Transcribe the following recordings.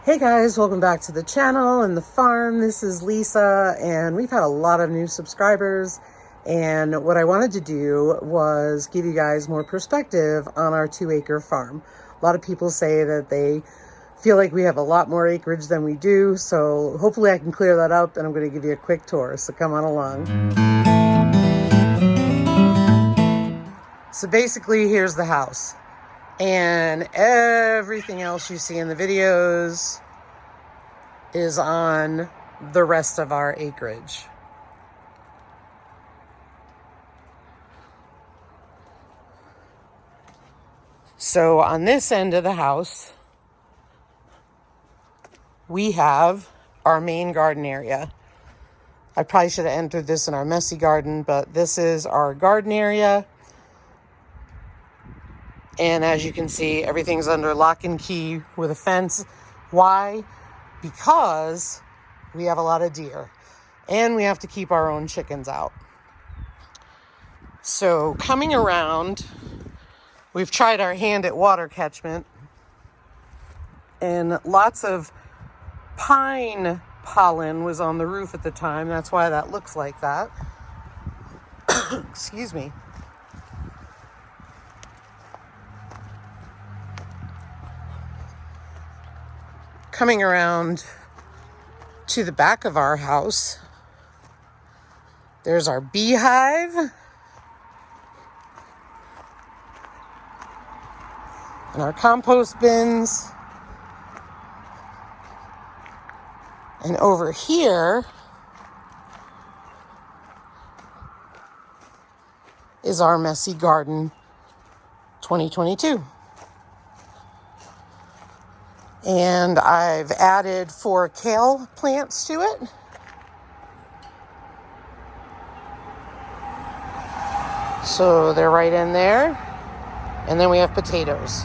Hey guys, welcome back to the channel and the farm. This is Lisa, and we've had a lot of new subscribers, and what I wanted to do was give you guys more perspective on our 2-acre farm. A lot of people say that they feel like we have a lot more acreage than we do, so hopefully I can clear that up, and I'm going to give you a quick tour, so come on along. So basically, here's the house, and everything else you see in the videos is on the rest of our acreage. So on this end of the house, we have our main garden area. I probably should have entered this in our messy garden, but this is our garden area. And as you can see, everything's under lock and key with a fence. Why? Because we have a lot of deer and we have to keep our own chickens out. So coming around, we've tried our hand at water catchment, and lots of pine pollen was on the roof at the time. That's why that looks like that. Excuse me. Coming around to the back of our house, there's our beehive. And our compost bins. And over here is our messy garden 2022. And I've added 4 kale plants to it. So they're right in there. And then we have potatoes.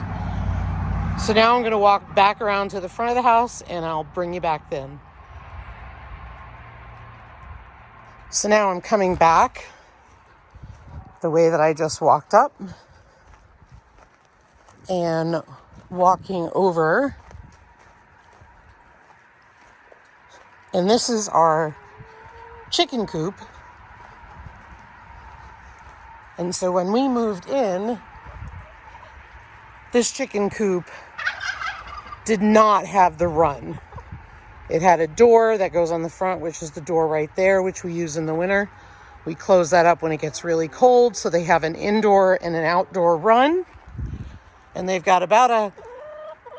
So now I'm going to walk back around to the front of the house, and I'll bring you back then. So now I'm coming back the way that I just walked up and walking over. And this is our chicken coop. And so when we moved in, this chicken coop did not have the run. It had a door that goes on the front, which is the door right there, which we use in the winter. We close that up when it gets really cold, so they have an indoor and an outdoor run. And they've got about a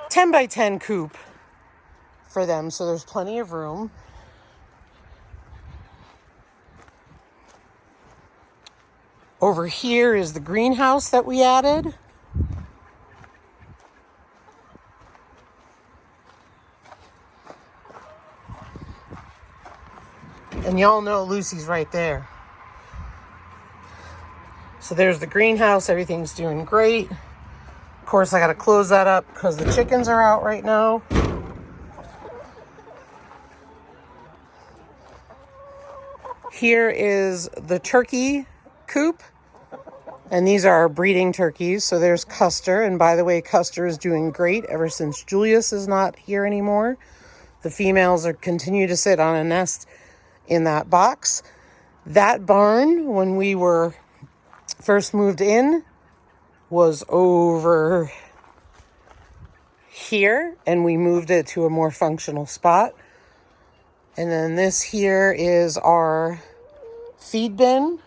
10 by 10 coop for them, so there's plenty of room. Over here is the greenhouse that we added. And y'all know Lucy's right there. So there's the greenhouse. Everything's doing great. Of course, I got to close that up because the chickens are out right now. Here is the turkey coop. And these are our breeding turkeys. So there's Custer. And by the way, Custer is doing great ever since Julius is not here anymore. The females continue to sit on a nest in that box. That barn, when we were first moved in, was over here, and we moved it to a more functional spot. And then this here is our feed bin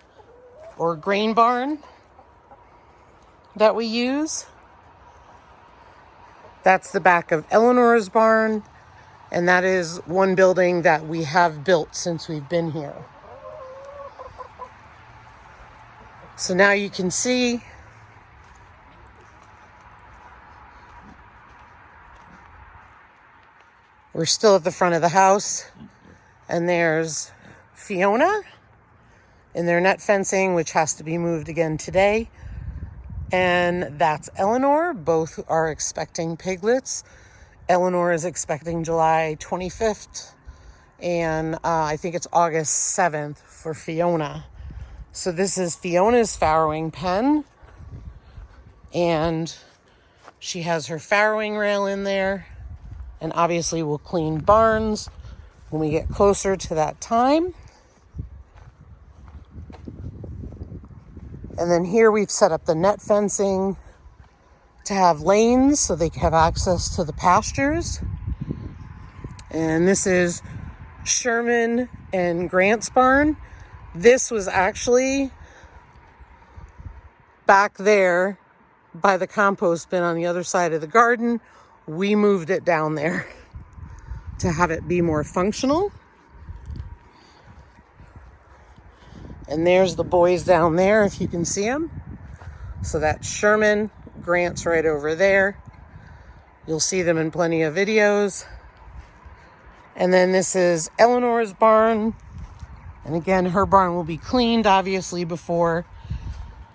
or grain barn that we use. That's the back of Eleanor's barn. And that is one building that we have built since we've been here. So now you can see we're still at the front of the house. And there's Fiona in their net fencing, which has to be moved again today. And that's Eleanor. Both are expecting piglets. Eleanor is expecting July 25th, and I think it's August 7th for Fiona. So this is Fiona's farrowing pen, and she has her farrowing rail in there. And obviously we'll clean barns when we get closer to that time. And then here we've set up the net fencing to have lanes so they can have access to the pastures. And this is Sherman and Grant's barn. This was actually back there by the compost bin on the other side of the garden. We moved it down there to have it be more functional. And there's the boys down there, if you can see them. So that's Sherman. Grant's right over there. You'll see them in plenty of videos. And then this is Eleanor's barn. And again, her barn will be cleaned, obviously, before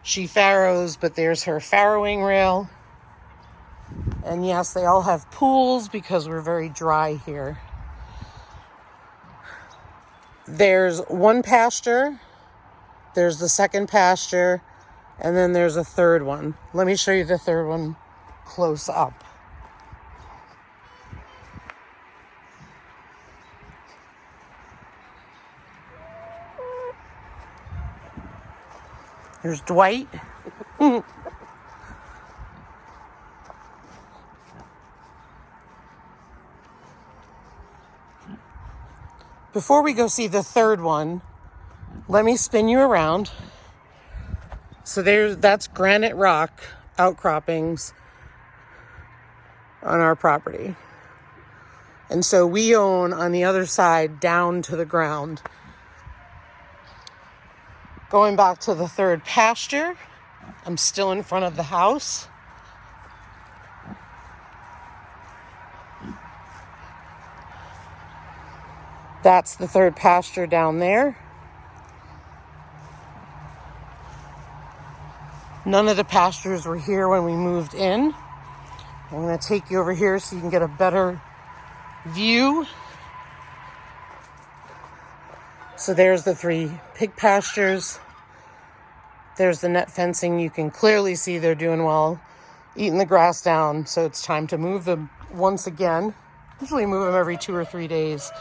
she farrows. But there's her farrowing rail. And yes, they all have pools because we're very dry here. There's one pasture. There's the second pasture, and then there's a third one. Let me show you the third one close up. Here's Dwight. Before we go see the third one, let me spin you around. So that's granite rock outcroppings on our property. And so we own on the other side down to the ground. Going back to the third pasture, I'm still in front of the house. That's the third pasture down there. None of the pastures were here when we moved in. I'm going to take you over here so you can get a better view. So there's the 3 pig pastures. There's the net fencing. You can clearly see they're doing well, eating the grass down. So it's time to move them once again. Usually move them every 2 or 3 days.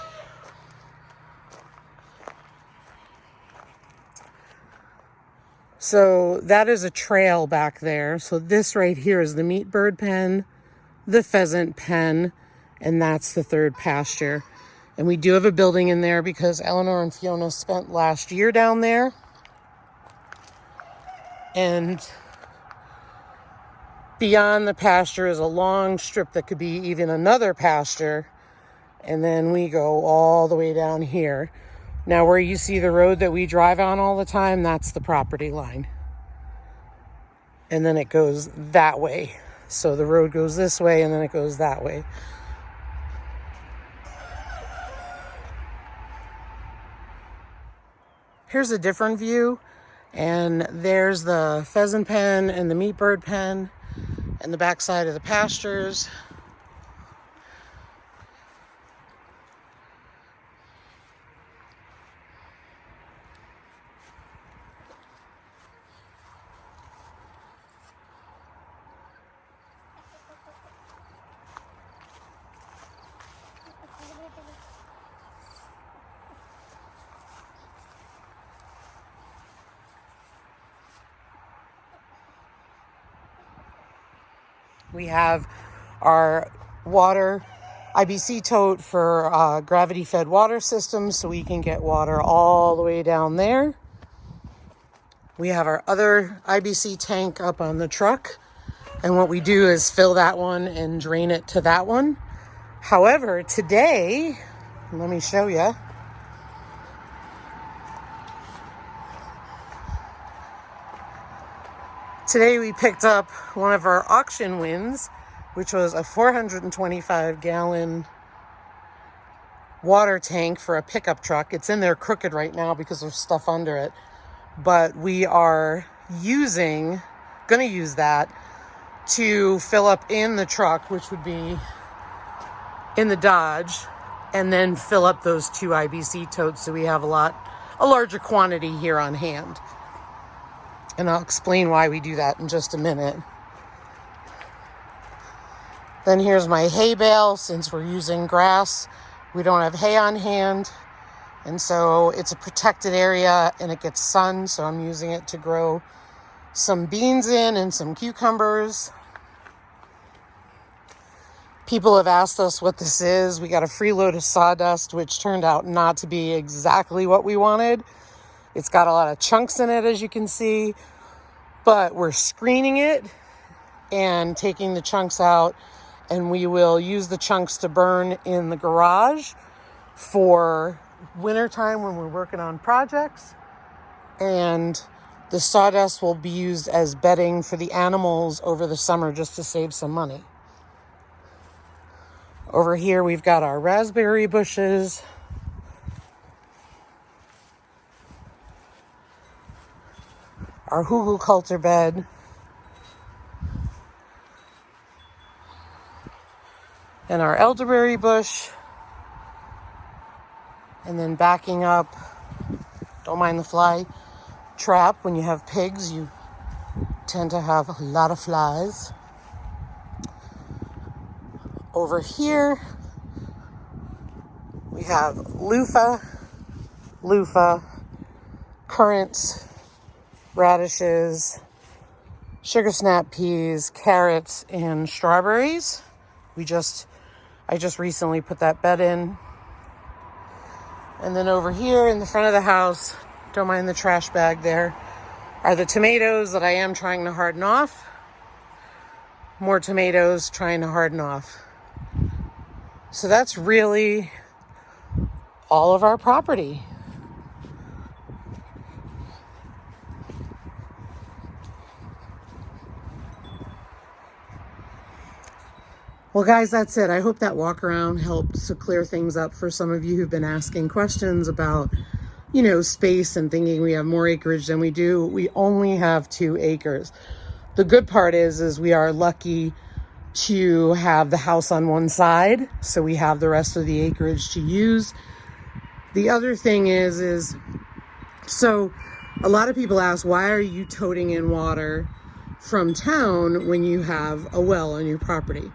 So that is a trail back there. So this right here is the meat bird pen, the pheasant pen, and that's the third pasture. And we do have a building in there because Eleanor and Fiona spent last year down there. And beyond the pasture is a long strip that could be even another pasture. And then we go all the way down here. Now, where you see the road that we drive on all the time, that's the property line. And then it goes that way. So the road goes this way and then it goes that way. Here's a different view. And there's the pheasant pen and the meat bird pen and the backside of the pastures. We have our water IBC tote for gravity-fed water systems, so we can get water all the way down there. We have our other IBC tank up on the truck, and what we do is fill that one and drain it to that one. However, today, let me show you. Today we picked up one of our auction wins, which was a 425-gallon water tank for a pickup truck. It's in there crooked right now because there's stuff under it. But we are gonna use that to fill up in the truck, which would be in the Dodge, and then fill up those 2 IBC totes so we have a larger quantity here on hand. And I'll explain why we do that in just a minute. Then here's my hay bale. Since we're using grass, we don't have hay on hand. And so it's a protected area and it gets sun. So I'm using it to grow some beans in and some cucumbers. People have asked us what this is. We got a free load of sawdust, which turned out not to be exactly what we wanted. It's got a lot of chunks in it, as you can see, but we're screening it and taking the chunks out, and we will use the chunks to burn in the garage for wintertime when we're working on projects. And the sawdust will be used as bedding for the animals over the summer just to save some money. Over here, we've got our raspberry bushes. Our hugelkultur bed. And our elderberry bush. And then backing up, don't mind the fly trap. When you have pigs, you tend to have a lot of flies. Over here, we have loofah, currants, radishes, sugar snap peas, carrots, and strawberries. I just recently put that bed in. And then over here in the front of the house, don't mind the trash bag there, are the tomatoes that I am trying to harden off. More tomatoes trying to harden off. So that's really all of our property. Well, guys, that's it. I hope that walk around helped to clear things up for some of you who've been asking questions about, space and thinking we have more acreage than we do. We only have 2 acres. The good part is we are lucky to have the house on one side, so we have the rest of the acreage to use. The other thing is so a lot of people ask, why are you toting in water from town when you have a well on your property?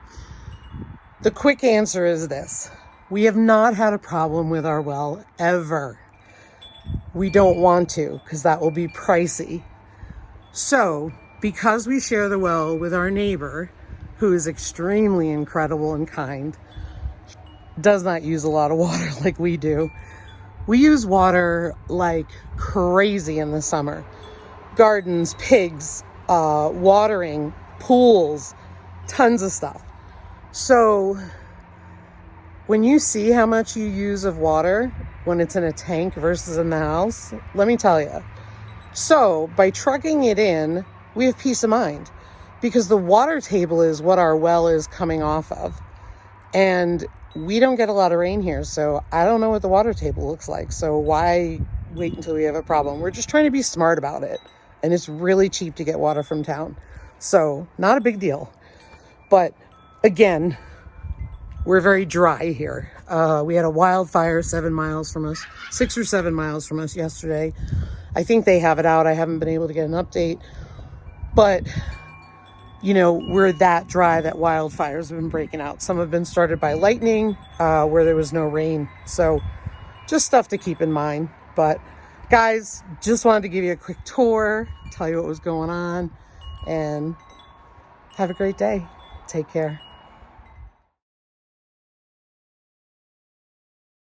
The quick answer is this: we have not had a problem with our well ever. We don't want to, because that will be pricey. So because we share the well with our neighbor, who is extremely incredible and kind, does not use a lot of water like we do. We use water like crazy in the summer. Gardens, pigs, watering, pools, tons of stuff. So when you see how much you use of water when it's in a tank versus in the house, let me tell you. So by trucking it in, we have peace of mind, because the water table is what our well is coming off of. And we don't get a lot of rain here, so I don't know what the water table looks like. So why wait until we have a problem? We're just trying to be smart about it. And it's really cheap to get water from town. So not a big deal. But again, we're very dry here. We had a wildfire 7 miles from us, 6 or 7 miles from us yesterday. I think they have it out. I haven't been able to get an update. But we're that dry that wildfires have been breaking out. Some have been started by lightning, where there was no rain. So just stuff to keep in mind. But guys, just wanted to give you a quick tour, tell you what was going on, and have a great day. Take care.